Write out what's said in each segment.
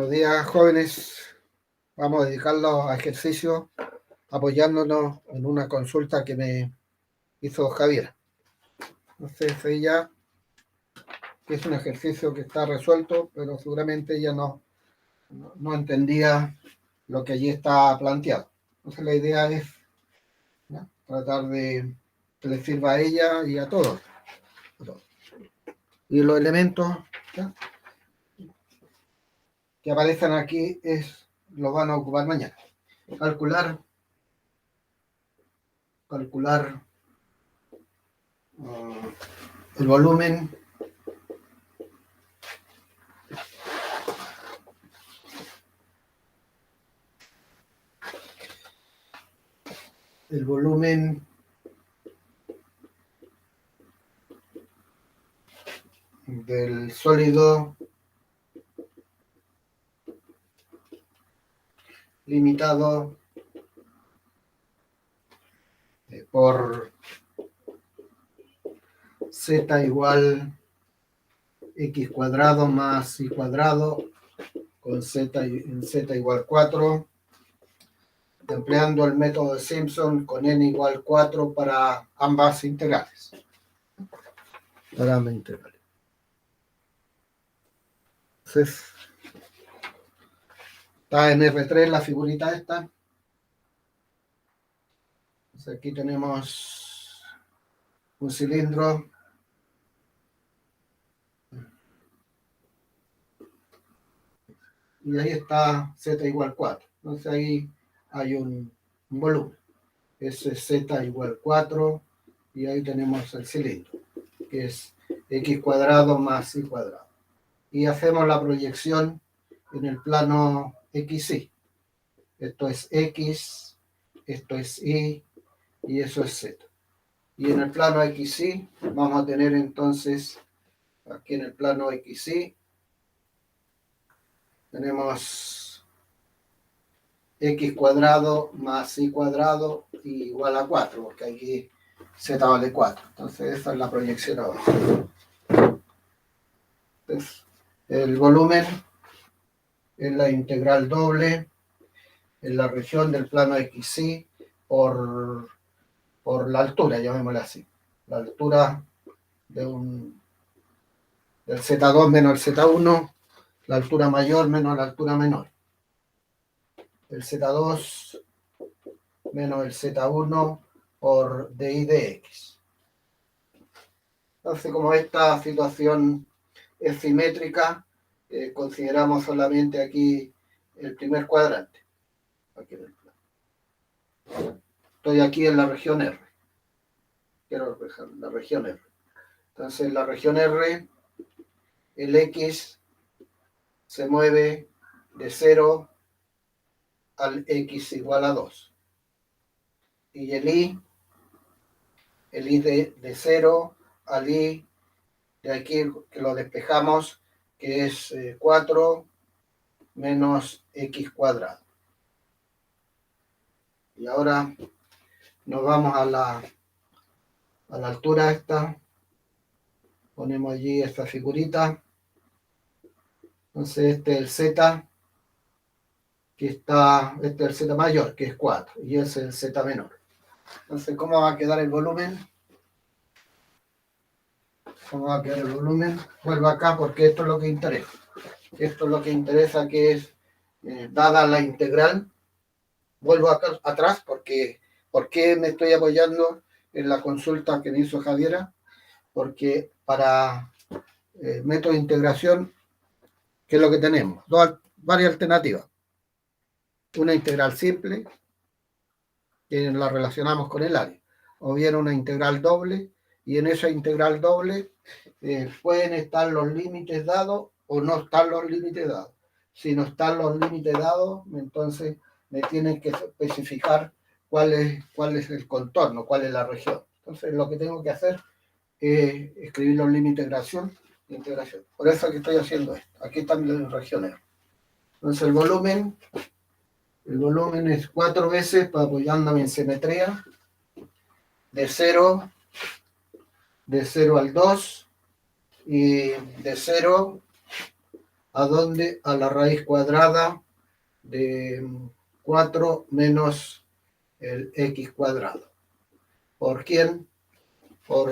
Buenos días, jóvenes. Vamos a dedicarlos a ejercicios apoyándonos en una consulta que me hizo Javier. Entonces ella, que es un ejercicio que está resuelto, pero seguramente ella no entendía lo que allí está planteado. Entonces la idea es, ¿no?, tratar de que le sirva a ella y a todos. Y los elementos, ¿no?, que aparecen aquí los van a ocupar mañana. Calcular el volumen del sólido limitado por z igual x cuadrado más y cuadrado con z igual 4, empleando el método de Simpson con n igual 4 para ambas integrales. Entonces, está en R3 la figurita esta. Entonces aquí tenemos un cilindro y ahí está z igual 4. Entonces ahí hay un volumen. Ese es z igual 4 y ahí tenemos el cilindro, que es x cuadrado más y cuadrado. Y hacemos la proyección en el plano XY. Esto es X, esto es Y y eso es Z. Y en el plano XY vamos a tener entonces, aquí en el plano XY, tenemos x cuadrado más y cuadrado igual a 4, porque aquí z vale 4. Entonces esa es la proyección ahora. Entonces, el volumen es la integral doble en la región del plano XY por la altura, llamémosla así. La altura del Z2 menos el Z1, la altura mayor menos la altura menor. El Z2 menos el Z1 por dy dx. Entonces, como esta situación es simétrica, consideramos solamente aquí el primer cuadrante. Aquí en el plano. Estoy aquí en la región R. Quiero la región R. Entonces, en la región R, el X se mueve de 0 al X igual a 2. Y el Y de 0 al Y, de aquí que lo despejamos, que es 4 menos X cuadrado. Y ahora nos vamos a la altura esta. Ponemos allí esta figurita. Entonces este es el Z, este es el Z mayor, que es 4, y ese es el Z menor. Entonces, ¿cómo va a quedar el volumen? ¿Cómo va a quedar el volumen? Vuelvo acá porque esto es lo que interesa. Esto es lo que interesa, que es, dada la integral, vuelvo acá atrás porque, ¿por qué me estoy apoyando en la consulta que me hizo Javiera? Porque para método de integración, ¿qué es lo que tenemos? Varias alternativas. Una integral simple, que la relacionamos con el área, o bien una integral doble, y en esa integral doble pueden estar los límites dados o no están los límites dados. Si no están los límites dados, entonces me tienen que especificar cuál es el contorno, cuál es la región. Entonces lo que tengo que hacer es escribir los límites de integración. Por eso que estoy haciendo esto. Aquí están las regiones. Entonces el volumen es 4 veces, para apoyándome en simetría, de 0 al 2 y de 0 ¿A dónde? A la raíz cuadrada de 4 menos el x cuadrado. ¿Por quién? Por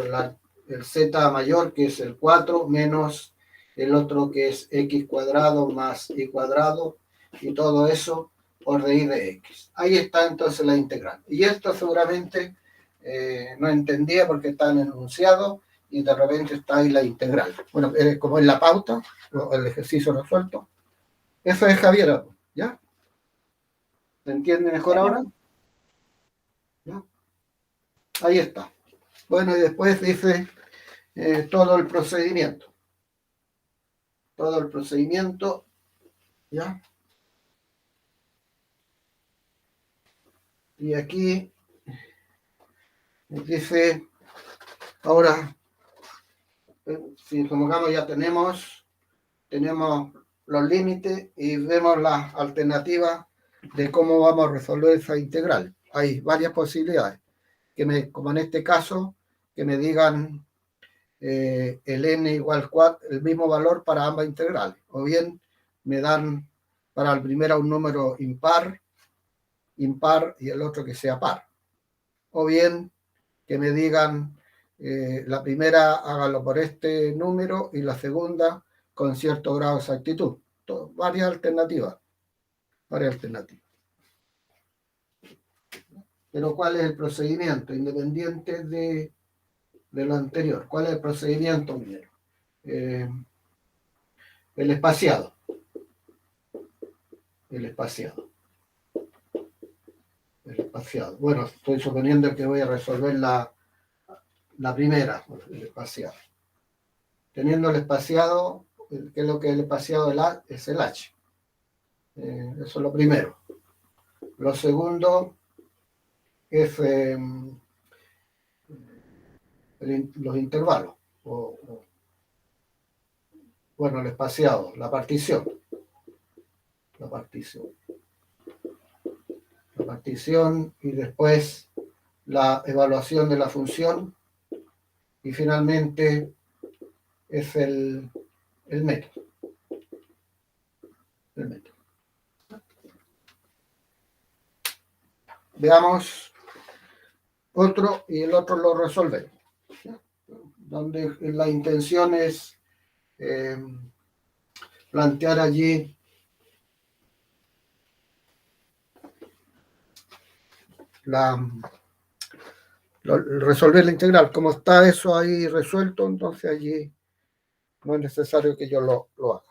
el z mayor, que es el 4, menos el otro, que es x cuadrado más y cuadrado, y todo eso por de de x. Ahí está entonces la integral. Y esto seguramente no entendía porque está en el enunciado, y de repente está ahí la integral. Bueno, como en la pauta, el ejercicio resuelto. Eso es Javier, ¿ya? ¿Se entiende mejor ahora? ¿Ya? Ahí está. Bueno, y después dice todo el procedimiento. Todo el procedimiento, ¿ya? Y aquí dice, ahora, si supongamos ya tenemos los límites y vemos las alternativas de cómo vamos a resolver esa integral. Hay varias posibilidades, como en este caso, que me digan el n igual 4, el mismo valor para ambas integrales, o bien me dan para el primero un número impar y el otro que sea par, o bien que me digan la primera hágalo por este número y la segunda con cierto grado de exactitud. Varias alternativas. Pero ¿cuál es el procedimiento? Independiente de lo anterior. ¿Cuál es el procedimiento primero? El espaciado. El espaciado. El espaciado. Bueno, estoy suponiendo que voy a resolver la primera, el espaciado. Teniendo el espaciado, ¿qué es lo que es el espaciado? Es el H. Eso es lo primero. Lo segundo es los intervalos. Bueno, el espaciado, la partición. La partición y después la evaluación de la función y finalmente es el método. El método. Veamos otro y el otro lo resolvemos. Donde la intención es plantear allí resolver la integral. Como está eso ahí resuelto, entonces allí no es necesario que yo lo haga.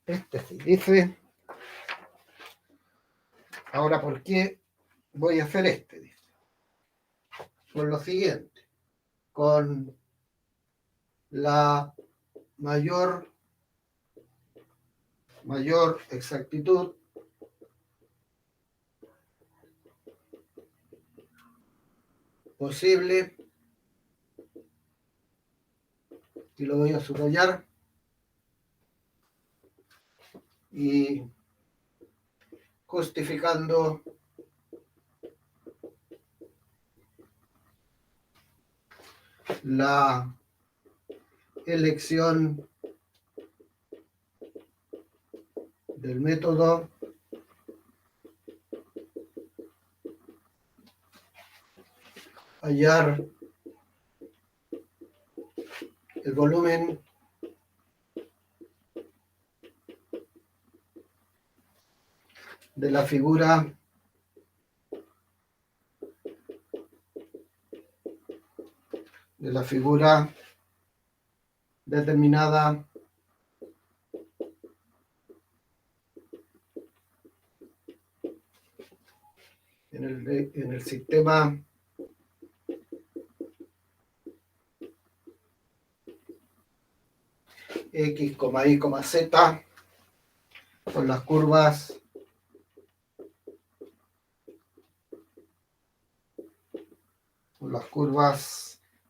Este sí dice, ahora, ¿por qué voy a hacer este? Dice, por lo siguiente, con la mayor exactitud posible, y lo voy a subrayar, y justificando la elección del método hallar el volumen de la figura determinada en el sistema X, Y, Z con las curvas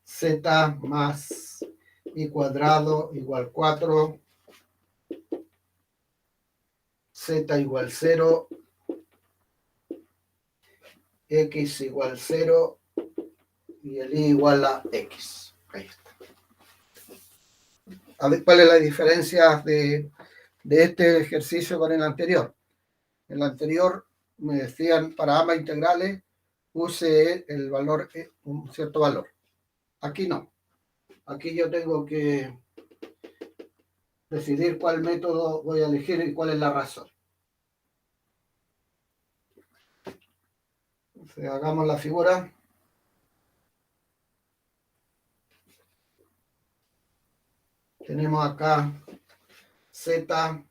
Z más Y cuadrado igual 4, Z igual 0, X igual 0 y el Y igual a X. Ahí está. ¿cuál es la diferencia de este ejercicio con el anterior? En el anterior me decían para ambas integrales use el valor, un cierto valor. Aquí no. Aquí yo tengo que decidir cuál método voy a elegir y cuál es la razón. Entonces, hagamos la figura. Tenemos acá z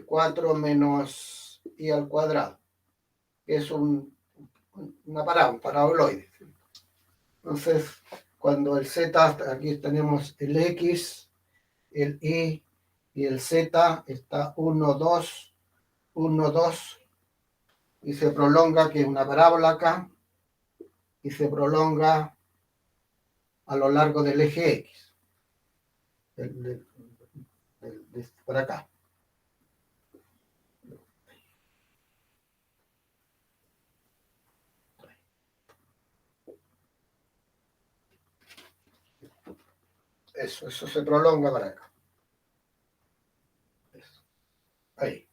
4 menos i al cuadrado, que es una parábola, un paraboloide. Entonces, cuando el z, aquí tenemos el x, el y y el z, está 1, 2, 1, 2, y se prolonga, que es una parábola acá, y se prolonga a lo largo del eje x, por acá. Eso se prolonga para acá. Eso. Ahí.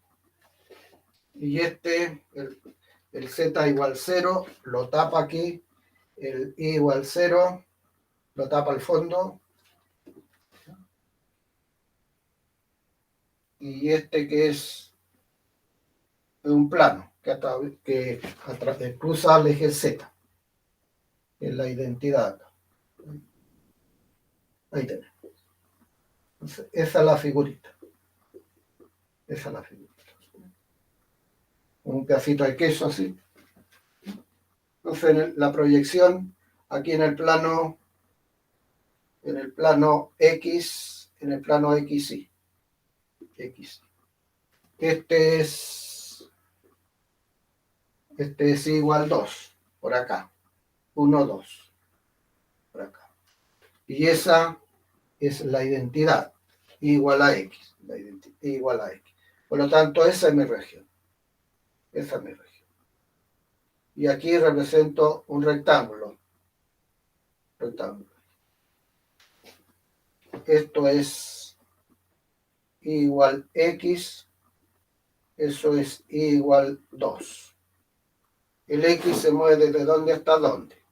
Y el z igual 0, lo tapa aquí, el i igual 0, lo tapa al fondo, y que es un plano que cruza el eje z, en la identidad. Ahí tenemos. Entonces, esa es la figurita. Esa es la figurita. Un pedacito de queso así. Entonces, la proyección aquí en el plano X, en el plano XY. Este es igual 2, por acá. 1, 2, por acá. Y esa es la identidad, igual a X. La identidad, igual a X. Por lo tanto, esa es mi región. Esa es mi región. Y aquí represento un rectángulo. Esto es igual X. Eso es igual 2. El X se mueve desde dónde hasta dónde.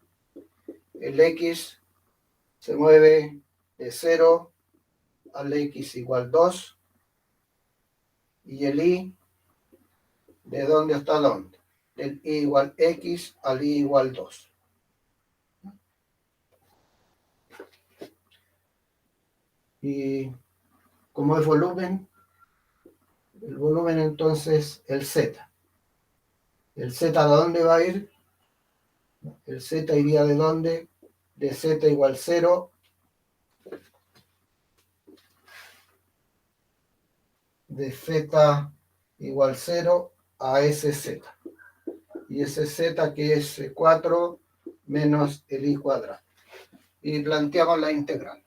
El X se mueve de 0 al X igual 2. Y el Y, ¿de dónde hasta dónde? Del Y igual X al Y igual 2. Y como es volumen, el volumen entonces el Z. ¿El Z a dónde va a ir? El Z iría de dónde? De Z igual 0. De Z igual 0 a ese Z. Y ese Z que es 4 menos el I cuadrado. Y planteamos la integral.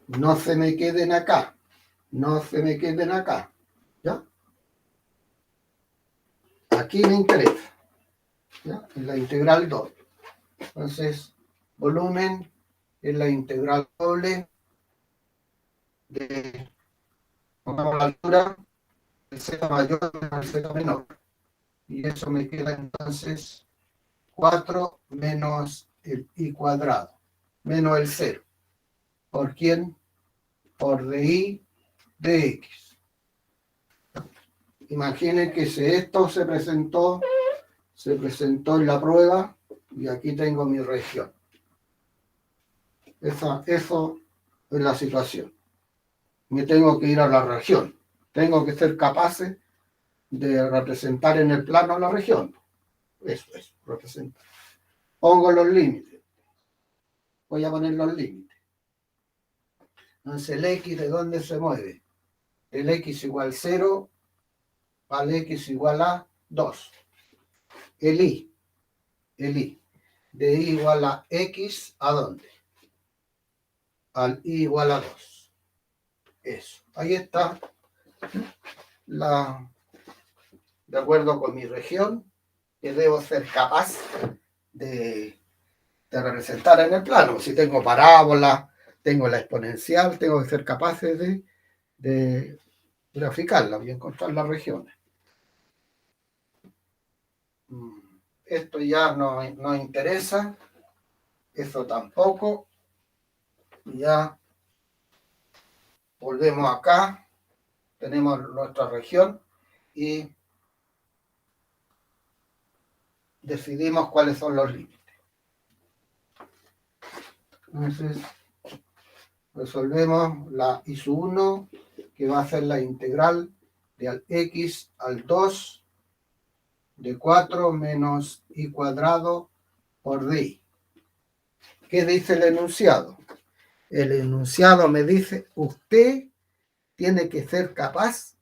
No se me queden acá. ¿Ya? Aquí me interesa. ¿Ya? En la integral doble. Entonces, volumen es la integral doble de la altura del z mayor al z menor. Y eso me queda entonces 4 menos el i cuadrado, menos el 0. ¿Por quién? Por dI de x. Imaginen que si esto se presentó en la prueba, y aquí tengo mi región. Eso es la situación. Me tengo que ir a la región. Tengo que ser capaces de representar en el plano la región. Eso es, representar. Pongo los límites. Voy a poner los límites. Entonces, el X, ¿de dónde se mueve? El X igual 0 al X igual a 2. El Y. De Y igual a X, ¿a dónde? Al Y igual a 2. Eso. Ahí está de acuerdo con mi región, que debo ser capaz de representar en el plano. Si tengo parábola, tengo la exponencial, tengo que ser capaces de graficarla y encontrar las regiones. Esto ya no interesa, eso tampoco. Ya volvemos acá, tenemos nuestra región y decidimos cuáles son los límites. Entonces, resolvemos la I sub 1, que va a ser la integral de x al 2 de 4 menos i cuadrado por di. ¿Qué dice el enunciado? El enunciado me dice, usted tiene que ser capaz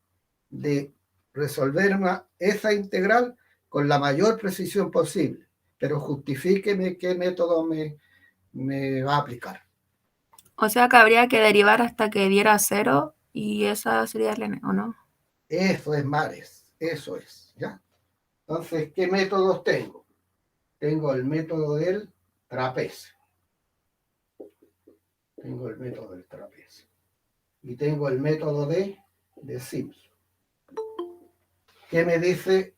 de resolver esa integral con la mayor precisión posible, pero justifíqueme qué método me va a aplicar. O sea que habría que derivar hasta que diera 0 y esa sería el n, ¿o no? Eso es, Mares, eso es, ¿ya? Entonces, ¿qué métodos tengo? Tengo el método del trapecio. Tengo el método del trapecio. Y tengo el método de Simpson. ¿Qué me dice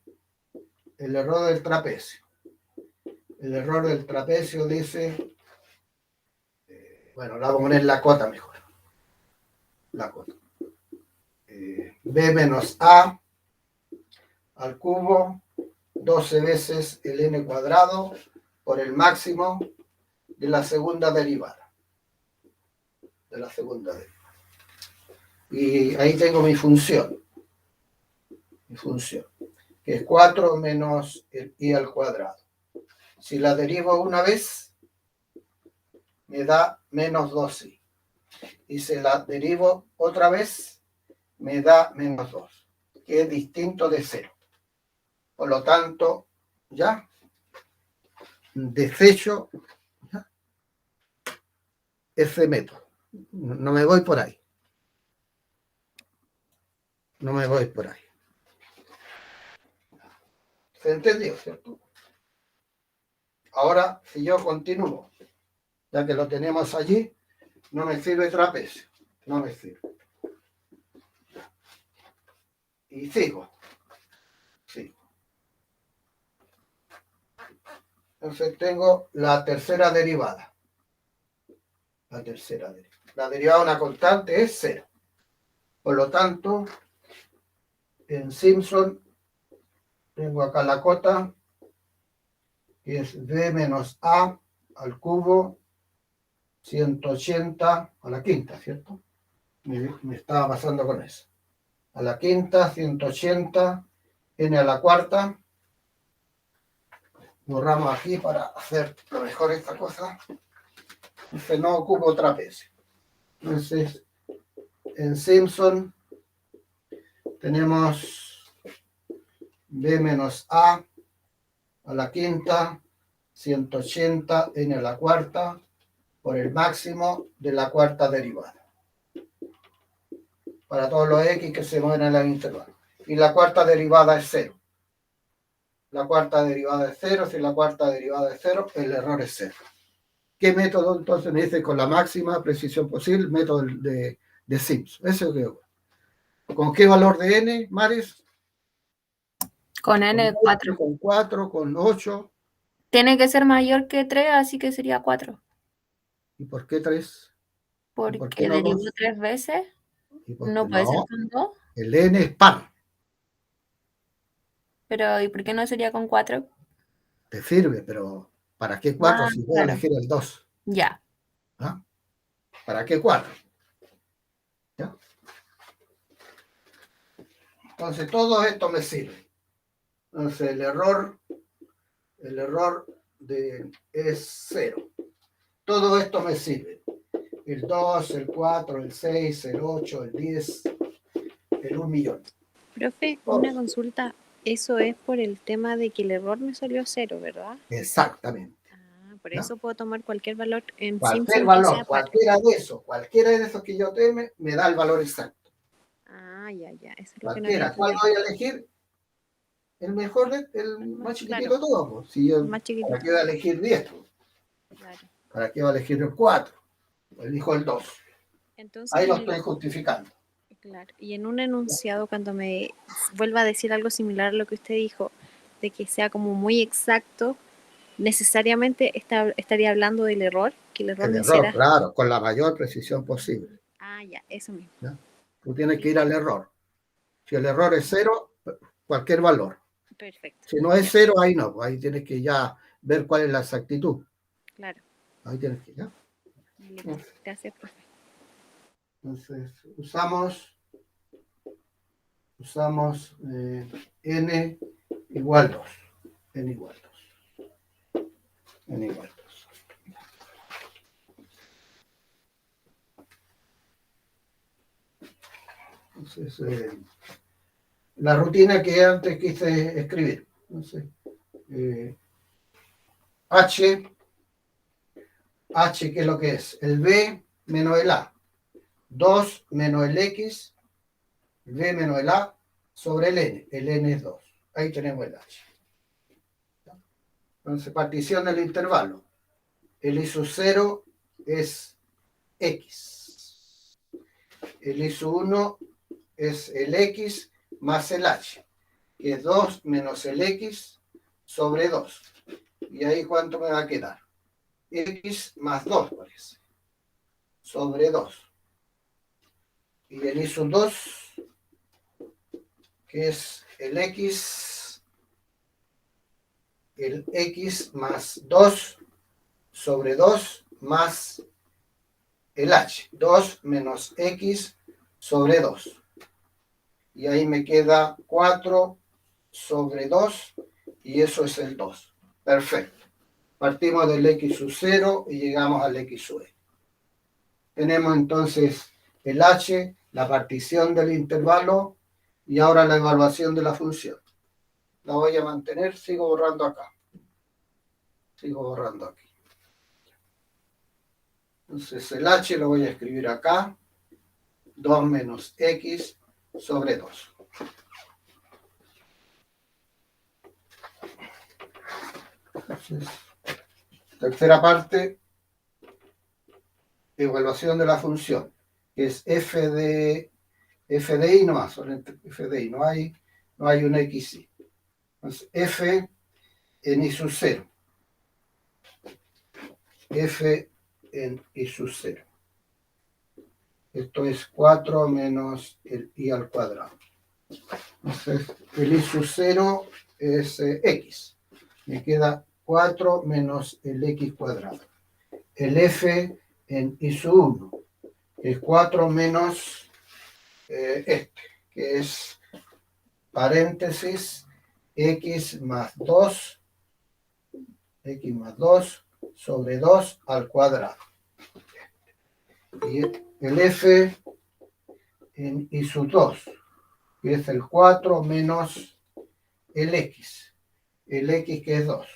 el error del trapecio? El error del trapecio dice, bueno, le vamos a poner la cota mejor. La cota. B menos A al cubo, 12 veces el n cuadrado por el máximo de la segunda derivada. De la segunda derivada. Y ahí tengo mi función. Mi función, que es 4 menos el i al cuadrado. Si la derivo una vez, me da menos 2i. Y si la derivo otra vez, me da menos 2, que es distinto de 0. Por lo tanto, ya desecho ese método. No me voy por ahí. No me voy por ahí. ¿Se entendió, cierto? Ahora, si yo continúo, ya que lo tenemos allí, no me sirve trapecio. No me sirve. Y sigo. Entonces tengo la tercera derivada. La tercera derivada. La derivada de una constante es 0. Por lo tanto, en Simpson tengo acá la cota, que es b menos a al cubo 180 a la quinta, ¿cierto? Me estaba pasando con eso. A la quinta, 180, n a la cuarta. Borramos aquí para hacer lo mejor esta cosa. Entonces no ocupo trapecio. Entonces, en Simpson tenemos b menos a la quinta, 180 n a la cuarta, por el máximo de la cuarta derivada. Para todos los x que se mueven en el intervalo. Y la cuarta derivada es 0. La cuarta derivada es 0. Si la cuarta derivada es 0, el error es 0. ¿Qué método entonces me dice con la máxima precisión posible? Método de Simpson. Eso que ¿con qué valor de n, Maris? Con n 4. Con 4, con 8. Tiene que ser mayor que 3, así que sería 4. ¿Y por qué 3? Porque no derivó 2? 3 veces. ¿Y por No qué puede ser no? con 2. El n es par. Pero, ¿y por qué no sería con 4? Te sirve, pero ¿para qué 4 si voy a claro. elegir el 2? Ya. ¿Ah? ¿Para qué 4? ¿Ya? Entonces, todo esto me sirve. Entonces, el error es 0. Todo esto me sirve. El 2, el 4, el 6, el 8, el 10, el 1.000.000. Profe, una consulta. Eso es por el tema de que el error me salió 0, ¿verdad? Exactamente. Por ¿Ya? eso puedo tomar cualquier valor en Cualquier Simpson valor, que sea par. cualquiera de esos que yo teme, me da el valor exacto. ya. Eso es lo que no había Cualquiera. ¿Cuál entendido. voy a elegir? El mejor, el más chiquitito Claro, de todos. Pues. Si yo, más ¿para chiquitito. qué voy a elegir 10? Pues? Claro. ¿Para qué voy a elegir el 4? Elijo el 2. Entonces, Ahí lo estoy justificando. claro. Y en un enunciado, cuando me vuelva a decir algo similar a lo que usted dijo, de que sea como muy exacto, necesariamente estaría hablando del error, que el error El me error, hiciera. claro, con la mayor precisión posible. Ah, ya, eso mismo. ¿Ya? Tú tienes que ir al error. Si el error es 0, cualquier valor. Perfecto. Si no es Ya, 0, ahí no. Ahí tienes que ya ver cuál es la exactitud. claro. Ahí tienes que, ¿ya? Listo. Gracias, profe. Entonces, usamos n igual 2. N igual 2. N igual 2. Entonces, la rutina que antes quise escribir. Entonces, H, ¿qué es lo que es? El B menos el A. 2 menos el X, B menos el A sobre el N. El N es 2. Ahí tenemos el H. Entonces, partición del intervalo. El I sub 0 es X. El I sub 1 es el X más el H, que es 2 menos el X sobre 2. ¿Y ahí cuánto me va a quedar? X más 2, parece. Sobre 2. Y el I sub 2, que es el X más 2 sobre 2 más el H. 2 menos X sobre 2. Y ahí me queda 4 sobre 2 y eso es el 2. Perfecto. Partimos del X sub 0 y llegamos al X sub E. Tenemos entonces el H, la partición del intervalo y ahora la evaluación de la función. La voy a mantener, sigo borrando acá. Sigo borrando aquí. Entonces el H lo voy a escribir acá. 2 menos X sobre 2. Entonces, tercera parte, evaluación de la función, que es f de i nomás, solamente f de i, no hay un xy. Entonces, f en i sub 0. F en i sub 0. Esto es 4 menos el i al cuadrado. Entonces, el i sub 0 es x. Me queda 4 menos el x cuadrado. El f en i sub 1 es 4 menos que es paréntesis x más 2 sobre 2 al cuadrado. Y el f en i sub 2, que es el 4 menos el x. El x que es 2.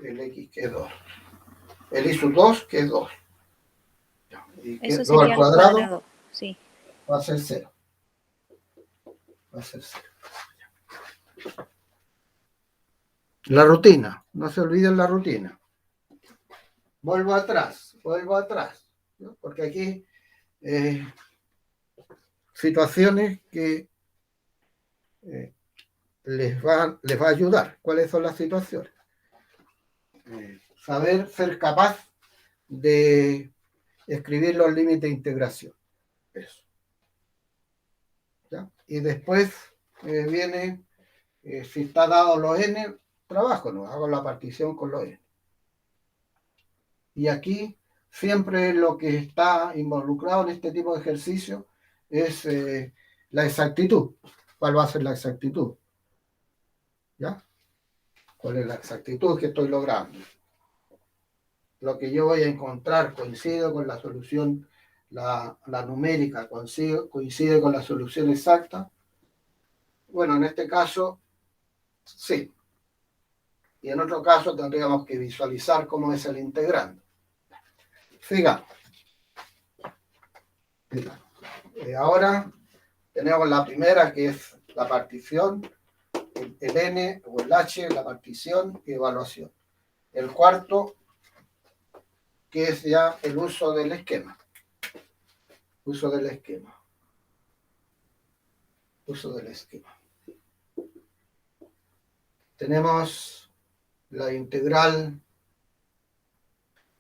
El x que es 2. El i sub 2 que es 2. Y que Eso 2 al sería al cuadrado cuadrado. Sí. va a ser 0. Va a ser 0. La rutina. No se olviden la rutina. Vuelvo atrás. ¿No? Porque aquí situaciones que les va a ayudar. ¿Cuáles son las situaciones? Ser capaz de escribir los límites de integración. Eso. ¿Ya? Y después viene, si está dado los n, trabajo, ¿no? Hago la partición con los n. Y aquí siempre lo que está involucrado en este tipo de ejercicio es la exactitud. ¿Cuál va a ser la exactitud? ¿Ya? ¿Cuál es la exactitud que estoy logrando? Lo que yo voy a encontrar coincide con la solución, la numérica coincide con la solución exacta. Bueno, en este caso, sí. Y en otro caso tendríamos que visualizar cómo es el integrando. Sigamos. Ahora Tenemos la primera, que es la partición, el N o el H, la partición y evaluación. El cuarto, que es ya el uso del esquema. Uso del esquema. Uso del esquema. Tenemos la integral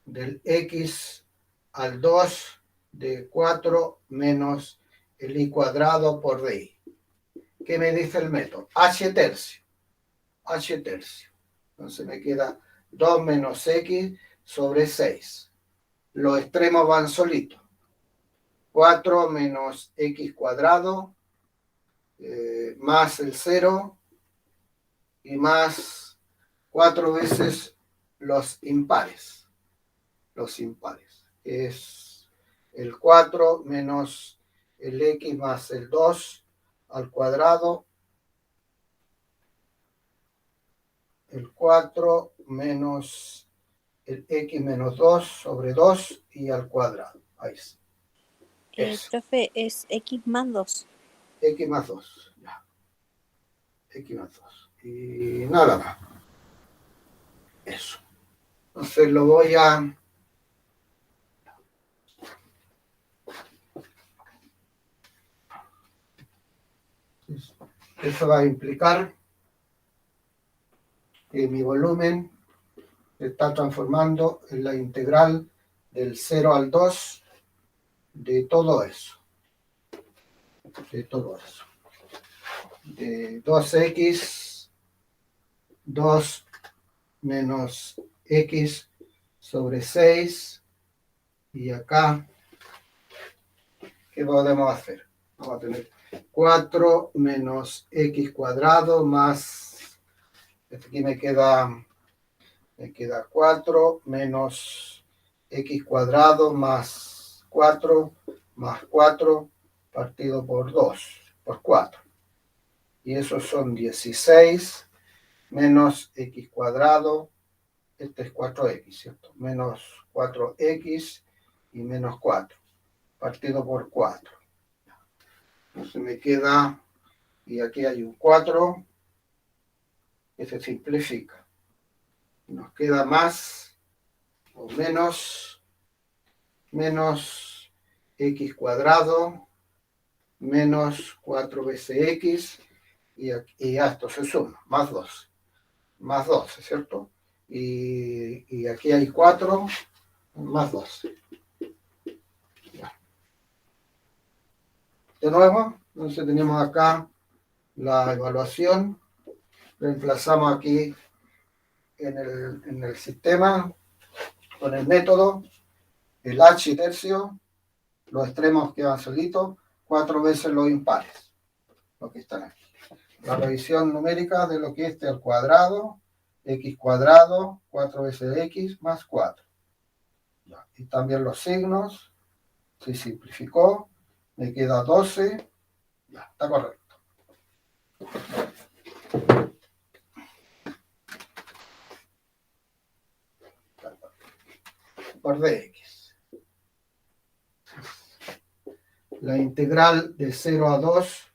del x al 2 de 4 menos el i cuadrado por di. ¿Qué me dice el método? H tercio. H tercio. Entonces me queda 2 menos x sobre 6. Los extremos van solitos. 4 menos x cuadrado más el 0 y más 4 veces los impares. Los impares. Es el 4 menos el x más el 2 al cuadrado. El 4 menos el x menos 2 sobre 2 y al cuadrado. Ahí está. Profe, es x más 2. X más 2. Ya. X más 2. Y nada más. Eso. Entonces lo voy a... Eso va a implicar que mi volumen se está transformando en la integral del 0 al 2 de todo eso. De todo eso. De 2x, 2 menos x sobre 6. Y acá, ¿qué podemos hacer? Vamos a tener 4 menos x cuadrado más, aquí me queda 4 menos x cuadrado más 4 partido por 2, por 4. Y eso son 16 menos x cuadrado, este es 4x, ¿cierto? Menos 4x y menos 4, partido por 4. Entonces me queda, y aquí hay un 4, que se simplifica. Nos queda más o menos x cuadrado menos 4 veces x y esto se suma, más 12. Más 12, ¿cierto? Y aquí hay 4 más 12. Ya. De nuevo, entonces tenemos acá la evaluación. Reemplazamos aquí en el sistema con el método el h tercio, los extremos quedan solitos, 4 veces los impares, lo que están aquí. La revisión numérica de lo que es al cuadrado, x cuadrado, 4 veces x más 4. Ya. Y también los signos, se simplificó, me queda 12, ya, está correcto. Por dx. La integral de 0 a 2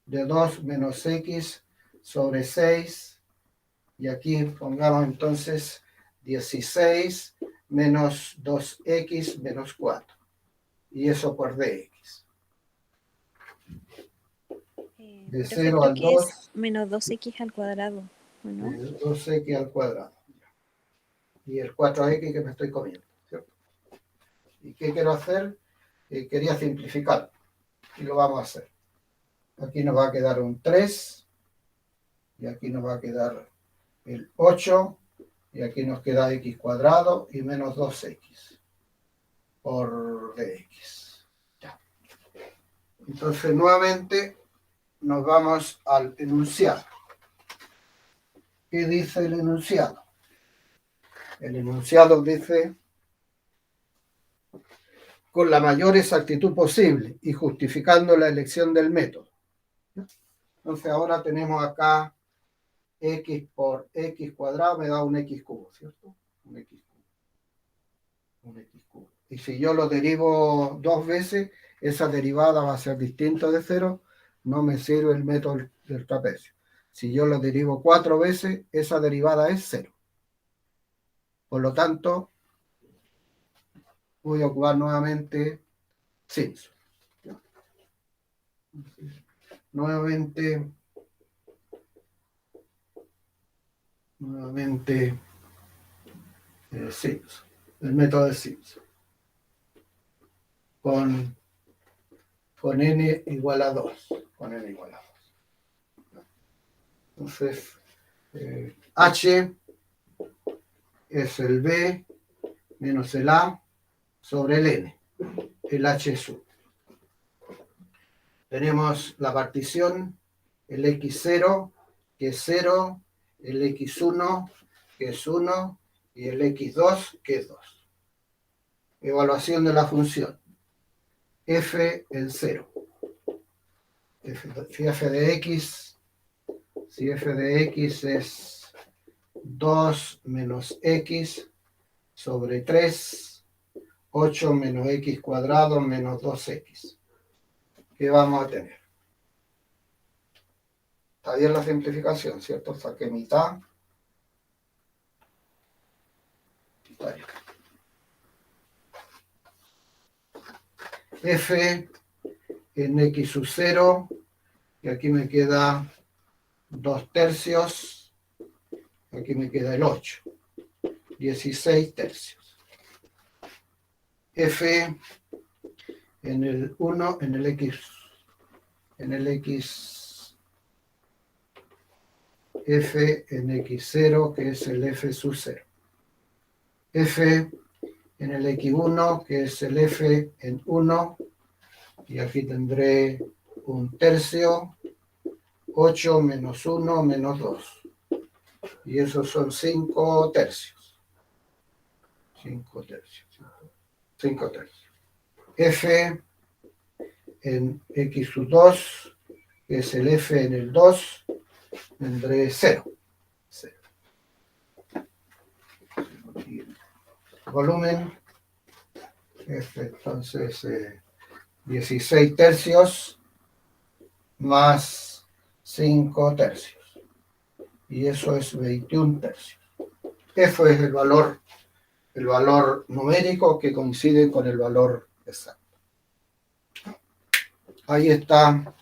de 2 menos x sobre 6, y aquí pongamos entonces 16 menos 2x menos 4, y eso por dx. De 0 al 2 es menos 2x al cuadrado, ¿no? 2x al cuadrado. Y el 4x que me estoy comiendo, ¿cierto? ¿Y qué quiero hacer? Quería simplificar, y lo vamos a hacer. Aquí nos va a quedar un 3, y aquí nos va a quedar el 8, y aquí nos queda x cuadrado y menos 2x por dx. Ya. Entonces, nuevamente, nos vamos al enunciado. ¿Qué dice el enunciado? El enunciado dice: con la mayor exactitud posible y justificando la elección del método. Entonces ahora tenemos acá x por x cuadrado me da un x cubo, ¿cierto? Un x cubo. Un x cubo. Y si yo lo derivo 2 veces, esa derivada va a ser distinta de 0 no me sirve el método del trapecio. Si yo lo derivo 4 veces, esa derivada es 0. Por lo tanto, voy a ocupar nuevamente Simpson. Nuevamente Simpson, el método de Simpson, con n igual a 2. Con n igual a 2. Entonces, H es el B menos el A sobre el N, el H sub. Tenemos la partición, el X0, que es 0, el X1, que es 1, y el X2, que es 2. Evaluación de la función. F en 0. Si f de x es 2 menos x sobre 3, 8 menos x cuadrado menos 2x. ¿Qué vamos a tener? Está bien la simplificación, ¿cierto? Saqué mitad. F en x sub 0, y aquí me queda 2 tercios, aquí me queda el 8, 16 tercios. F en el 1, en el x, F en x0, que es el F sub 0. F en el x1, que es el F en 1, y aquí tendré 1 tercio, 8 menos 1 menos 2. Y esos son 5 tercios. 5 tercios. 5 tercios. F en x sub 2, que es el F en el 2, tendré 0. Volumen, F, entonces 16 tercios más 5 tercios. Y eso es 21 tercios. F es el valor numérico que coincide con el valor exacto. Ahí está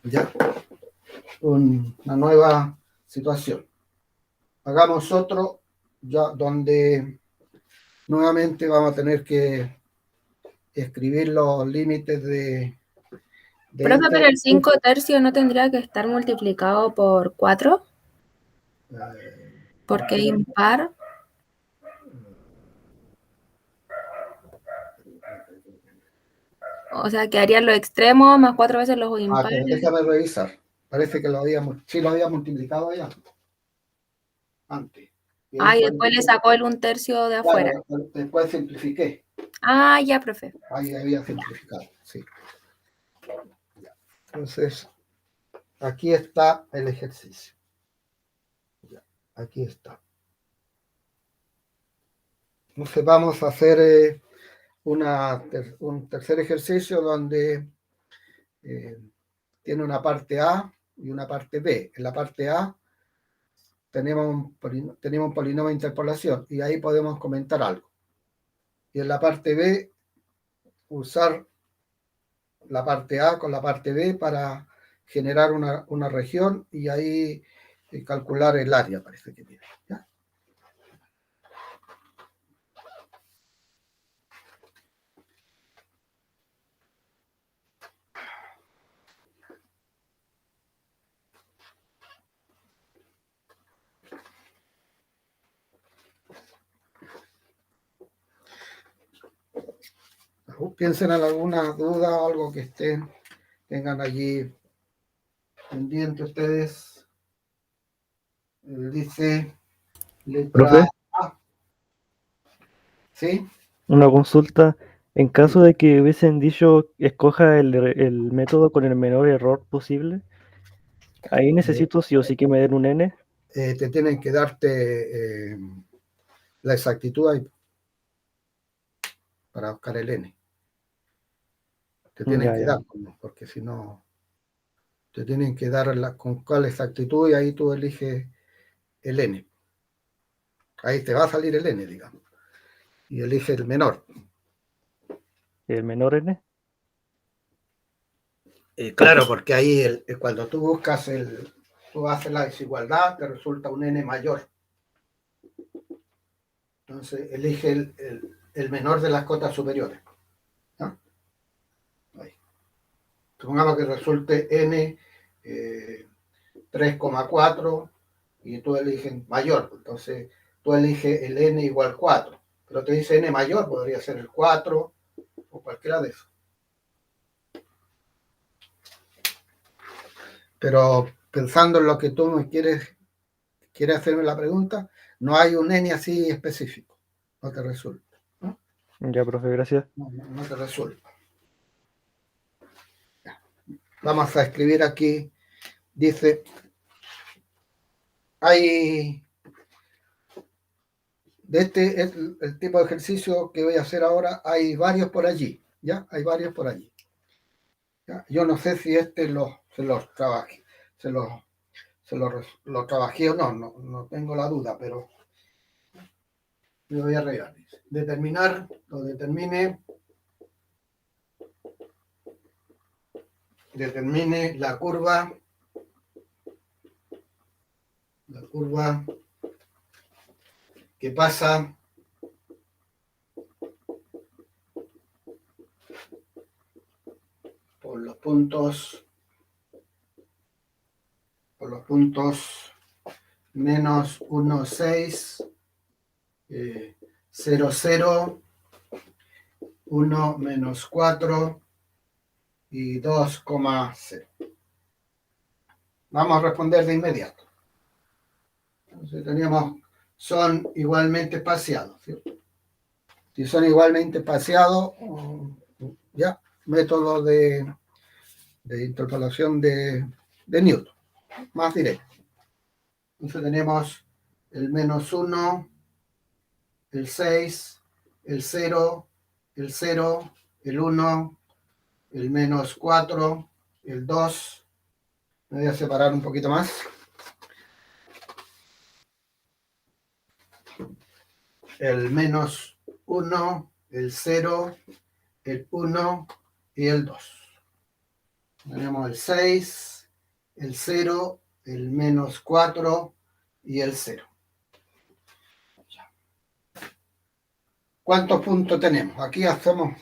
ya una nueva situación. Hagamos otro ya donde nuevamente vamos a tener que escribir los límites de Profe, pero el 5 tercios no tendría que estar multiplicado por 4, porque es impar. O sea, quedarían los extremos más 4 veces los pero impares. déjame revisar. Parece que lo había multiplicado ya antes. Y después le sacó el 1 tercio de afuera. Claro, después simplifiqué. Ya, profe. Ahí había simplificado, sí. Entonces, aquí está el ejercicio. Aquí está. Entonces vamos a hacer un tercer ejercicio donde tiene una parte A y una parte B. En la parte A tenemos un polinomio de interpolación y ahí podemos comentar algo. Y en la parte B, usar la parte A con la parte B para generar una región y ahí calcular el área, parece que tiene. ¿Ya? Piensen en alguna duda, algo que tengan allí pendiente ustedes. Dice letra Profe, A. ¿Sí? una consulta. En caso de que hubiesen dicho escoja el método con el menor error posible, ahí necesito sí o sí que me den un n. Te tienen que darte la exactitud ahí para buscar el n. Te tienen Ya, que ya. dar, porque si no, te tienen que dar con cuál exactitud y ahí tú eliges el n. Ahí te va a salir el n, digamos. Y elige el menor. El menor n. Claro, porque ahí cuando tú buscas tú haces la desigualdad, te resulta un n mayor. Entonces elige el menor de las cotas superiores. ¿No? Ahí. Supongamos que resulte n 3,4 y tú eliges mayor. Entonces tú eliges el n igual 4. Pero te dice n mayor, podría ser el 4 o cualquiera de esos. Pero pensando en lo que tú me quieres hacerme la pregunta, no hay un n así específico. No te resulta. ¿No? Ya, profe, gracias. No te resulta. Ya. Vamos a escribir aquí. Dice, hay el tipo de ejercicio que voy a hacer ahora, hay varios por allí. ¿Ya? Hay varios por allí. ¿Ya? Yo no sé si se los trabajé, lo trabajé o no tengo la duda, pero me voy a regar. Determine la curva que pasa por los puntos menos 1, 6, 0, 0, 1, menos 4 y 2,0. Vamos a responder de inmediato. Entonces son igualmente espaciados, ¿cierto? Si son igualmente espaciados, ya, método de interpolación de Newton, más directo. Entonces tenemos el menos 1, el 6, el 0, el 0, el 1, el menos 4, el 2. Me voy a separar un poquito más. El menos 1, el 0, el 1 y el 2. Tenemos el 6, el 0, el menos 4 y el 0. ¿Cuántos puntos tenemos? Aquí hagamos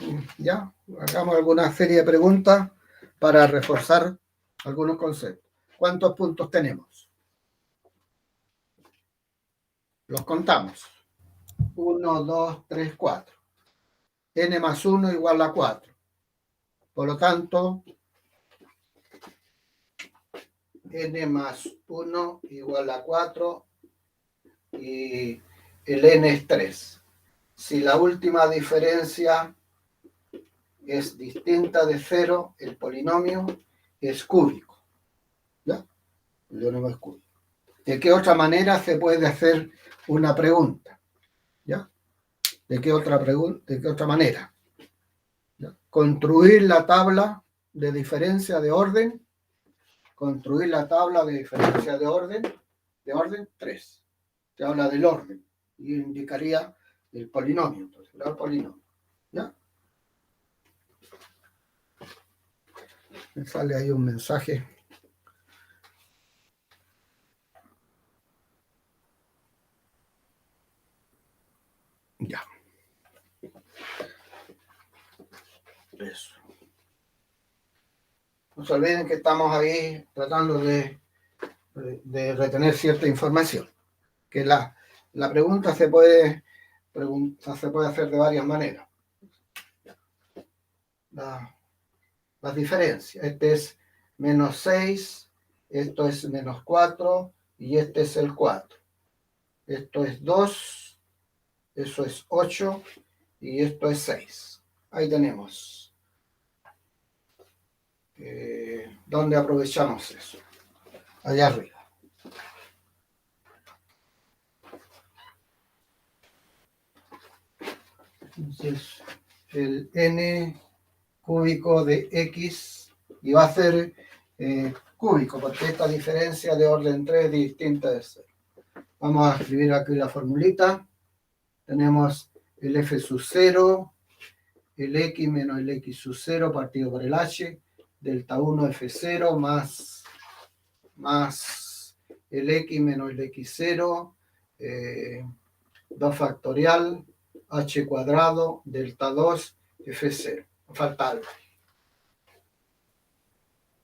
alguna serie de preguntas para reforzar algunos conceptos. ¿Cuántos puntos tenemos? Los contamos. 1, 2, 3, 4. N más 1 igual a 4. Por lo tanto, N más 1 igual a 4 y el N es 3. Si la última diferencia es distinta de 0, el polinomio es cúbico. ¿Ya? El polinomio es cúbico. ¿De qué otra manera se puede hacer una pregunta? ¿Ya? ¿De qué otra manera? ¿Ya? Construir la tabla de diferencia de orden. Construir la tabla de diferencia de orden 3. Se habla del orden y indicaría el polinomio. Entonces, el polinomio. ¿Ya? Me sale ahí un mensaje. Ya. Eso. No se olviden que estamos ahí tratando de retener cierta información. Que la pregunta se puede hacer de varias maneras. Las diferencias. Este es menos 6, esto es menos 4 y este es el 4. Esto es 2, eso es 8 y esto es 6. Ahí tenemos. ¿Dónde aprovechamos eso? Allá arriba. Entonces, el n cúbico de x, y va a ser cúbico, porque esta diferencia de orden 3 es distinta de 0. Vamos a escribir aquí la formulita. Tenemos el f sub 0, el x menos el x sub 0 partido por el h, delta 1 f0 más el x menos el x0, 2 factorial, h cuadrado, delta 2 f0. Falta algo.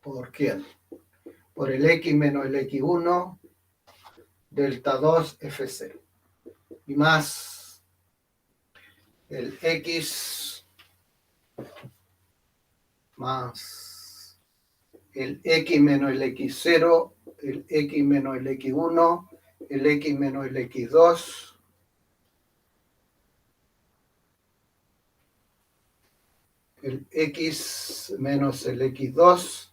¿Por quién? Por el x menos el x1, delta 2 f0. Y más el x más el x menos el x0, el x menos el x1, el x menos el x2, el x menos el x2,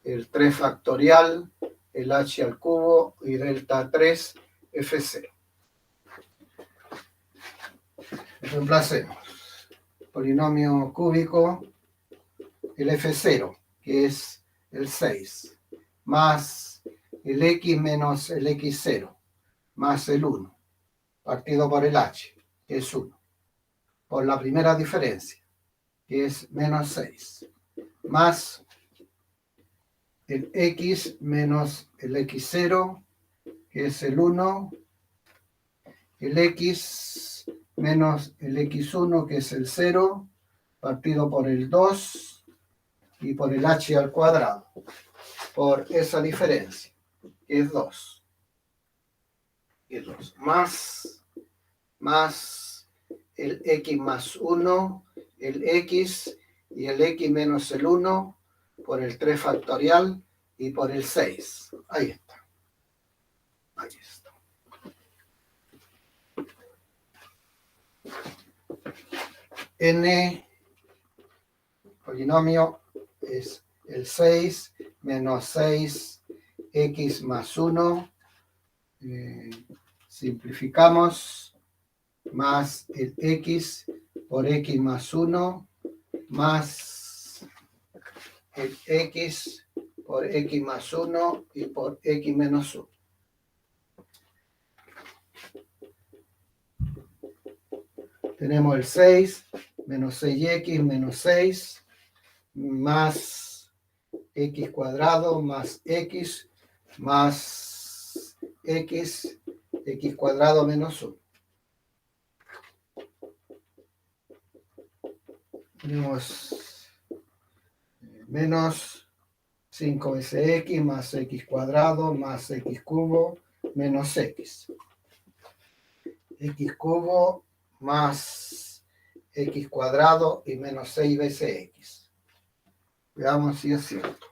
el 3 factorial, el h al cubo y delta 3 f0. Reemplacemos. Polinomio cúbico, el f0, que es el 6, más el x menos el x0, más el 1, partido por el h, que es 1, por la primera diferencia, que es menos 6, más el x menos el x0, que es el 1, el x menos el x1, que es el 0, partido por el 2 y por el h al cuadrado, por esa diferencia, que es 2. Y 2. Más el x más 1, el x y el x menos el 1, por el 3 factorial y por el 6. Ahí está. Ahí está. N, polinomio, es el 6 menos 6, x más 1. Simplificamos, más el x por x más 1, más el x por x más 1 y por x menos 1. Tenemos el 6 menos 6x menos 6 más x cuadrado más x cuadrado menos 1. Tenemos menos 5 veces x más x cuadrado más x cubo menos x. X cubo más x cuadrado y menos 6 veces x. Veamos si es cierto.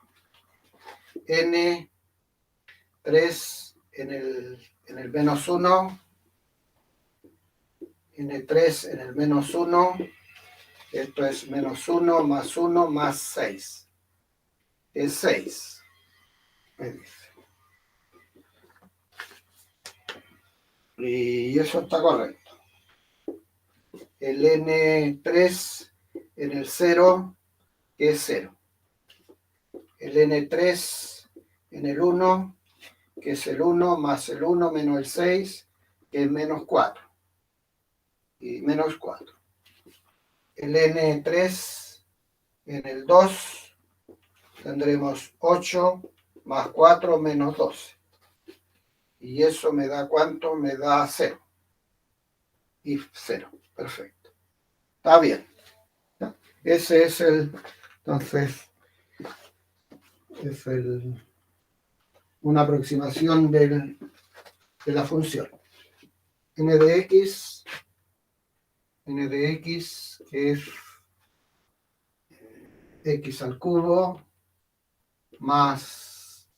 N3 en el menos 1. N3 en el menos 1. Esto es menos 1 más 6. Es 6. Me dice. Y eso está correcto. El N3 en el 0, que es 0. El N3 en el 1, que es el 1, más el 1 menos el 6, que es menos 4. Y menos 4. El N3 en el 2, tendremos 8 más 4 menos 12. Y eso me da ¿cuánto? Me da 0. Y 0. Perfecto. Está bien. ¿Ya? Ese es el... Entonces, es una aproximación de la función. N de x, que es x al cubo, más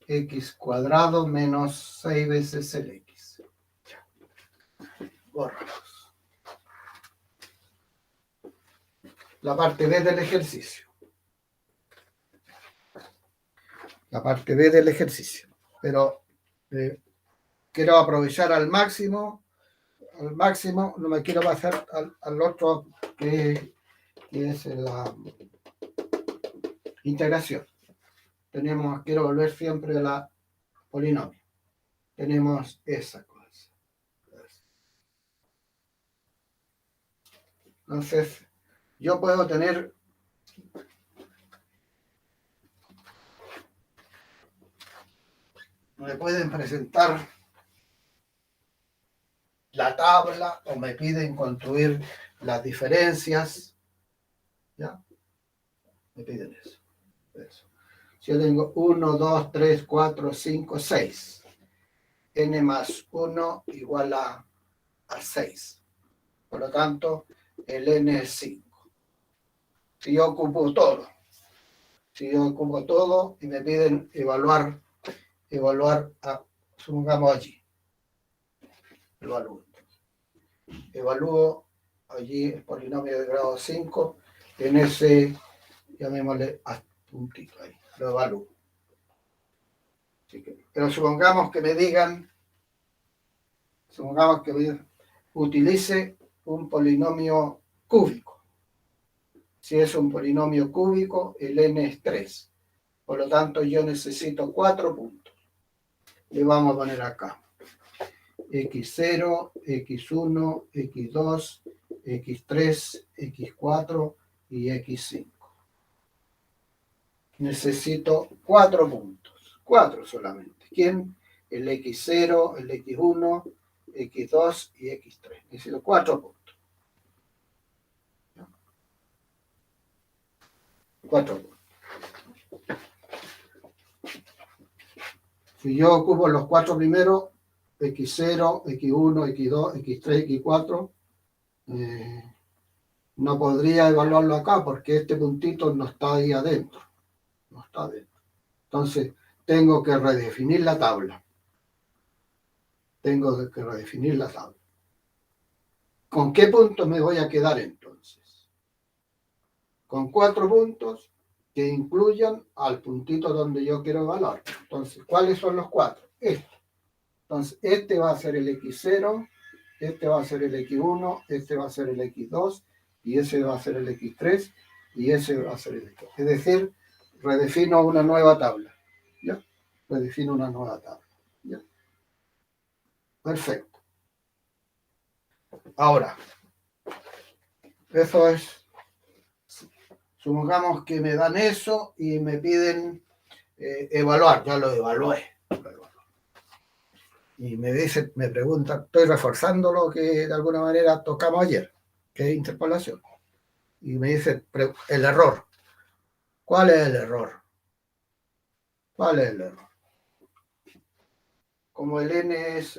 x cuadrado menos 6 veces el x. Borramos. La parte B del ejercicio. La parte B del ejercicio. Pero quiero aprovechar al máximo, no me quiero pasar al otro que es Integración. Quiero volver siempre a la polinomio. Tenemos esa cosa. Entonces, yo puedo tener me pueden presentar la tabla o me piden construir las diferencias. ¿Ya? Me piden eso. Si yo tengo 1, 2, 3, 4, 5, 6. N más 1 igual a 6. Por lo tanto, el N es 5. Si yo ocupo todo y me piden evaluar supongamos allí. Evalúo allí el polinomio de grado 5 en ese, llamémosle puntito ahí, lo evalúo. Pero supongamos que me utilice un polinomio cúbico. Si es un polinomio cúbico, el n es 3. Por lo tanto, yo necesito 4 puntos. Le vamos a poner acá x0, x1, x2, x3, x4 y x5. Necesito 4 puntos. 4 solamente. ¿Quién? El x0, el x1, x2 y x3. Necesito 4 puntos. 4 puntos. Si yo ocupo los 4 primeros, x0, x1, x2, x3, x4, no podría evaluarlo acá porque este puntito no está ahí adentro. No está adentro. Entonces, tengo que redefinir la tabla. ¿Con qué puntos me voy a quedar entonces? Con 4 puntos que incluyan al puntito donde yo quiero evaluar. Entonces, ¿cuáles son los 4? Entonces, este va a ser el x0, este va a ser el x1, este va a ser el x2, y ese va a ser el x3, y ese va a ser el x4. Es decir, redefino una nueva tabla. ¿Ya? Redefino una nueva tabla. ¿Ya? Perfecto. Ahora, eso es. Supongamos que me dan eso y me piden evaluar. Ya lo evalué. Y me preguntan, estoy reforzando lo que de alguna manera tocamos ayer, que es interpolación. Y me dice el error. ¿Cuál es el error? Como el n es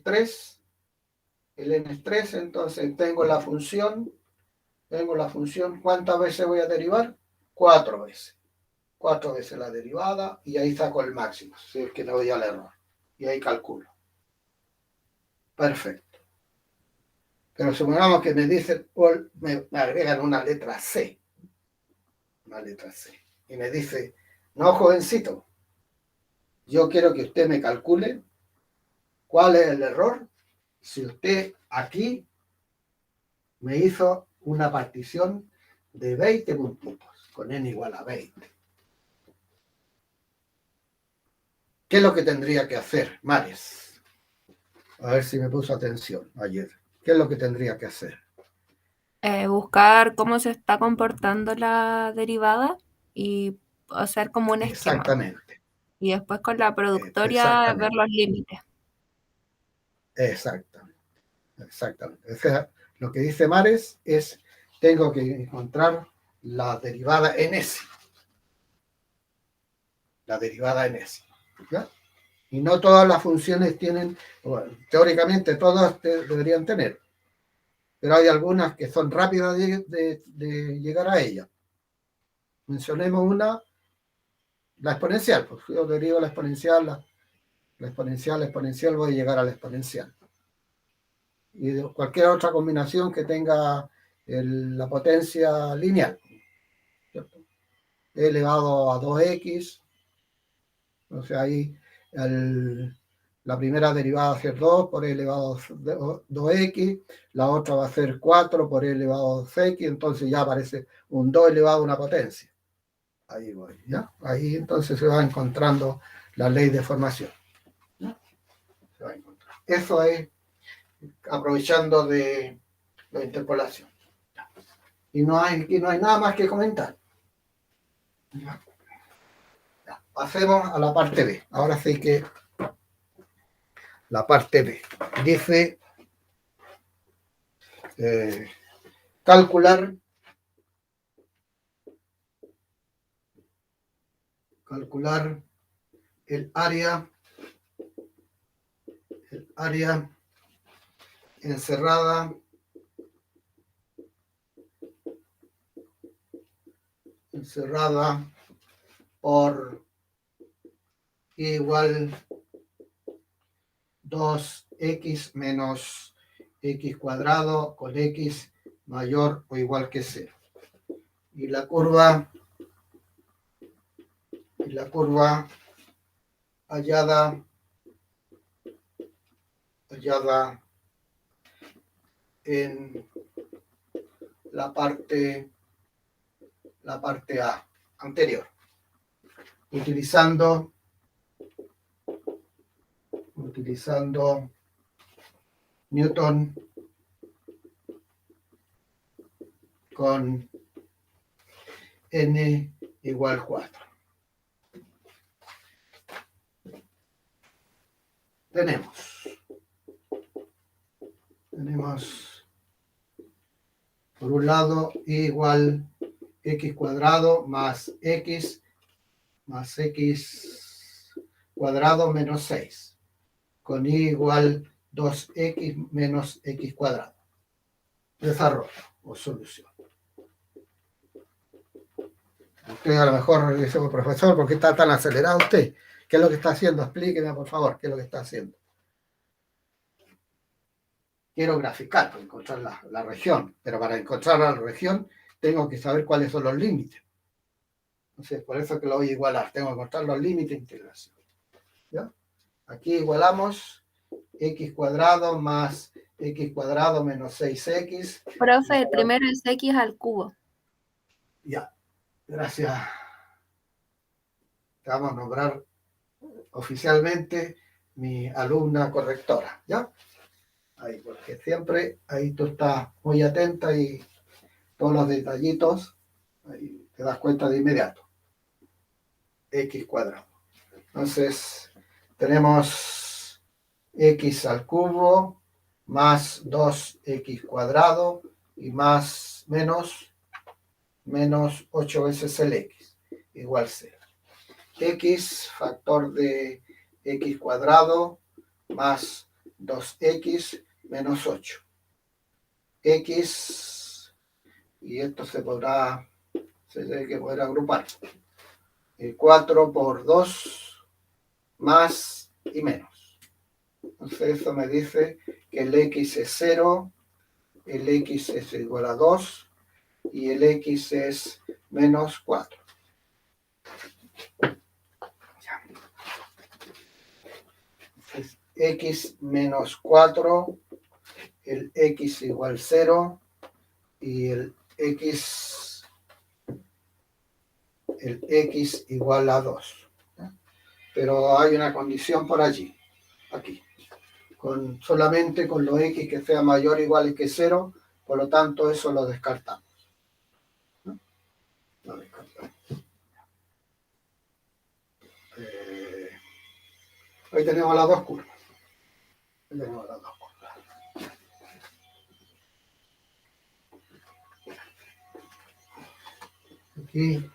3, entonces tengo la función, ¿cuántas veces voy a derivar? 4 veces. 4 veces la derivada y ahí saco el máximo, si es que no doy al error. Y ahí calculo. Perfecto. Pero supongamos que me dicen, me agregan una letra C. Y me dice, no, jovencito, yo quiero que usted me calcule cuál es el error si usted aquí me hizo una partición de 20 puntitos, con n igual a 20. ¿Qué es lo que tendría que hacer, Mares? A ver si me puso atención ayer. ¿Qué es lo que tendría que hacer? Buscar cómo se está comportando la derivada y hacer como un esquema. Exactamente. Y después con la productoria ver los límites. Exactamente. O sea, lo que dice Mares es, tengo que encontrar la derivada en S. ¿Ya? Y no todas las funciones tienen, bueno, teóricamente todas deberían tener, pero hay algunas que son rápidas de llegar a ella. Mencionemos una, la exponencial. Pues yo derivo la exponencial, la exponencial, voy a llegar a la exponencial. Y de cualquier otra combinación que tenga la potencia lineal. ¿Cierto? E elevado a 2x. O sea, ahí la primera derivada va a ser 2 por e elevado a 2x, la otra va a ser 4 por e elevado a 2x, entonces ya aparece un 2 elevado a una potencia. Ahí voy, ¿ya? Ahí entonces se va encontrando la ley de formación. ¿Ya? Se va a encontrar. Eso es aprovechando de la interpolación. Y aquí no hay nada más que comentar. ¿Ya? Ya. Pasemos a la parte B. Ahora sí que la parte B. Dice calcular el área encerrada por igual 2x menos x cuadrado con x mayor o igual que 0. Y la curva hallada en la parte A anterior, utilizando Newton con n igual 4. Tenemos por un lado igual x cuadrado más x cuadrado menos 6, con y igual 2x menos x cuadrado. Desarrollo o solución. Usted a lo mejor dice, profesor, ¿por qué está tan acelerado usted? ¿Qué es lo que está haciendo? Explíqueme, por favor, qué es lo que está haciendo. Quiero graficar para encontrar la región, pero para encontrar la región tengo que saber cuáles son los límites. Entonces, por eso que lo voy a igualar. Tengo que encontrar los límites de integración. ¿Ya? Aquí igualamos x cuadrado más x cuadrado menos 6x. Profe, primero es x al cubo. Ya, gracias. Te vamos a nombrar oficialmente mi alumna correctora, ¿ya? Ahí, porque siempre ahí tú estás muy atenta y todos los detallitos, ahí te das cuenta de inmediato. X cuadrado. Entonces, tenemos x al cubo más 2x cuadrado y más menos 8 veces el x, igual 0. X, factor de x cuadrado más 2x menos 8. X, y esto se tiene que poder agrupar. 4 por 2 más y menos. Entonces eso me dice que el x es 0, el x es igual a 2 y el x es menos 4. Entonces, x menos 4, el x igual 0 y el x igual a 2. Pero hay una condición por allí, aquí. Solamente con los x que sea mayor o igual que 0, por lo tanto eso lo descartamos. ¿No? Lo descartamos. Hoy tenemos las dos curvas. Aquí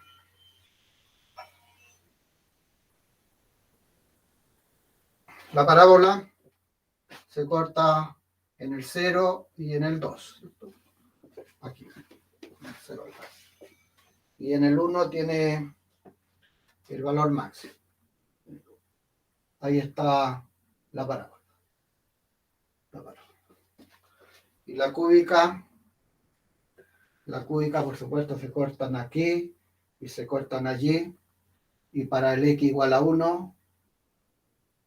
la parábola se corta en el 0 y en el 2. Aquí, en el 0 y 2. Y en el 1 tiene el valor máximo. Ahí está la parábola. Y la cúbica, por supuesto, se cortan aquí y se cortan allí. Y para el x igual a 1,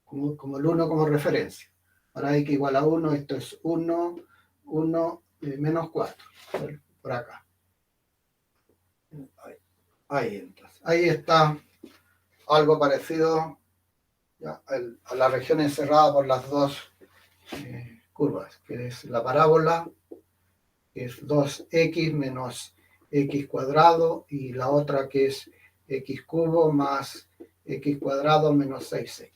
como el 1 como referencia. Para x igual a 1, esto es 1, menos 4. Por acá. Ahí. Ahí, entonces. Ahí está algo parecido, ¿ya? A la región encerrada por las dos curvas, que es la parábola, que es 2x menos x cuadrado, y la otra que es x cubo más x cuadrado menos 6x.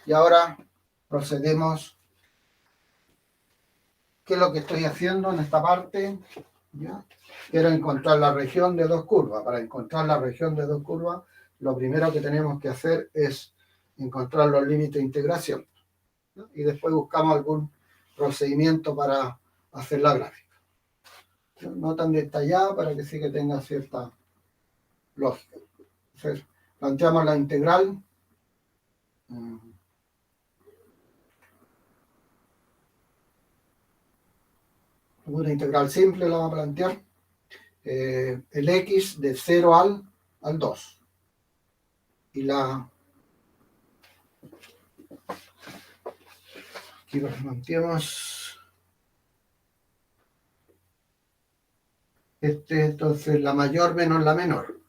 Y ahora procedemos. ¿Qué es lo que estoy haciendo en esta parte? ¿Ya? Quiero encontrar la región de dos curvas. Para encontrar la región de dos curvas, lo primero que tenemos que hacer es encontrar los límites de integración, ¿no? Y después buscamos algún procedimiento para hacer la gráfica. No tan detallada, para que sí que tenga cierta lógica. Entonces, planteamos la integral. Una integral simple la vamos a plantear. El x de 0 al 2. Y aquí lo planteamos. Entonces, la mayor menos la menor,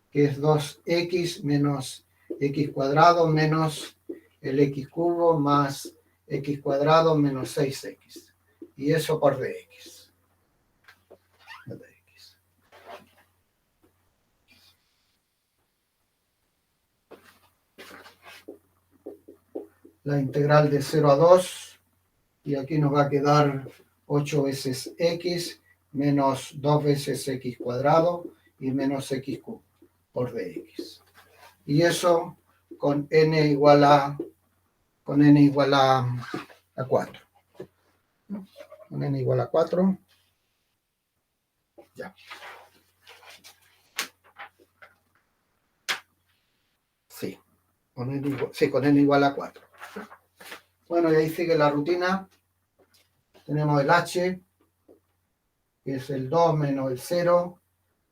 que es 2x menos x cuadrado menos el x cubo más x cuadrado menos 6x. Y eso por dx. La integral de 0 a 2, y aquí nos va a quedar 8 veces x menos 2 veces x cuadrado y menos x cubo por dx. Y eso con n igual a 4. Con n igual a 4. Ya. Sí, con n igual a 4. Bueno, y ahí sigue la rutina. Tenemos el h, que es el 2 menos el 0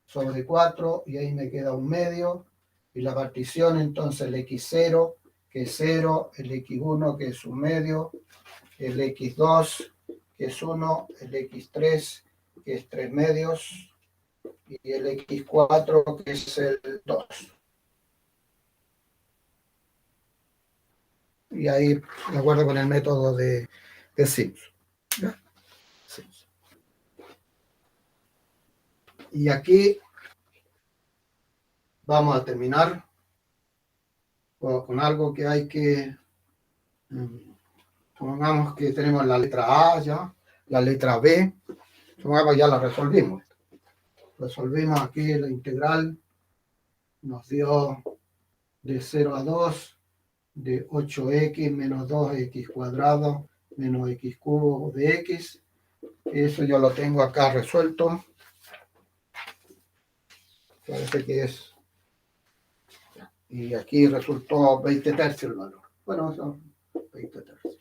sobre 4, y ahí me queda un medio. Y la partición, entonces, el x0, que es 0, el x1, que es un medio, el x2, que es 1, el x3, que es 3 medios, y el x4, que es el 2. Y ahí, de acuerdo con el método de Simpson. ¿Ya? Simpson. Y aquí vamos a terminar con algo que hay que... Supongamos que tenemos la letra A ya, la letra B. Supongamos que ya la resolvimos. Resolvimos aquí la integral. Nos dio de 0 a 2 de 8x menos 2x cuadrado menos x cubo de x. Eso yo lo tengo acá resuelto. Parece que es. Y aquí resultó 20 tercios el valor. Bueno, son 20 tercios.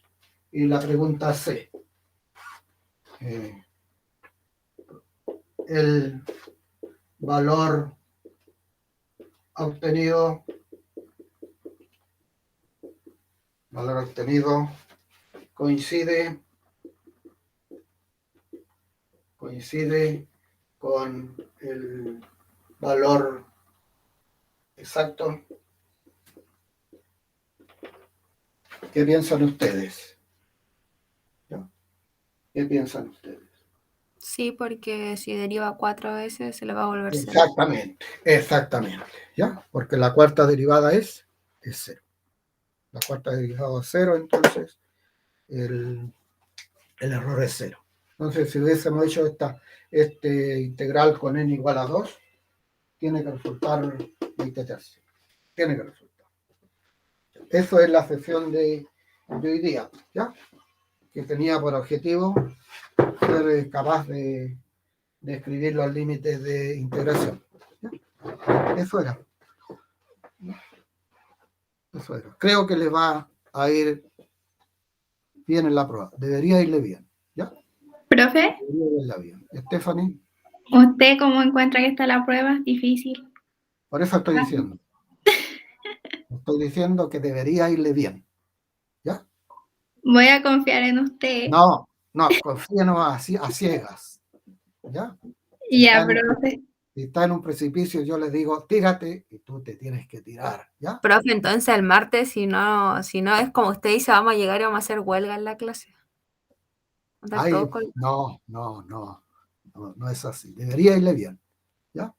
Y la pregunta C. El valor obtenido coincide con el valor exacto. ¿Qué piensan ustedes? ¿Ya? ¿Qué piensan ustedes? Sí, porque si deriva 4 veces se le va a volver 0. Exactamente. ¿Ya? Porque la cuarta derivada es 0. La cuarta derivada es 0, entonces el error es 0. Entonces, si hubiésemos hecho este integral con n igual a 2, tiene que resultar 20 tercios. Tiene que resultar. Eso es la sección de hoy día, ¿ya? Que tenía por objetivo ser capaz de escribir los límites de integración. ¿Ya? Eso era. Creo que les va a ir bien en la prueba. Debería irle bien, ¿ya? Profe, Debería irle bien. Stephanie, ¿usted cómo encuentra que está la prueba? Difícil. por eso estoy diciendo. Estoy diciendo que debería irle bien, ¿ya? Voy a confiar en usted. No, confíenos así a ciegas, ¿ya? Ya, profe. Si está en un precipicio, yo le digo, tírate, y tú te tienes que tirar, ¿ya? Profe, entonces el martes, si no es como usted dice, vamos a llegar y vamos a hacer huelga en la clase. Andar Ay, todos con- no es así. Debería irle bien, ¿ya?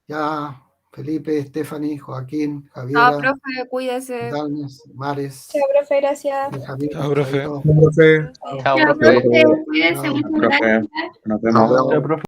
Ya, Felipe, Stephanie, Joaquín, No, Javiera, profe, cuídese. Dalmes, Mares, Chao, profe, gracias. Benjamín, Chao, profe. Chaito. Profe. Chao, Chao, profe. profe, cuídense, Chao. muchas Profe. gracias. Nos vemos. Chao. Ya, profe.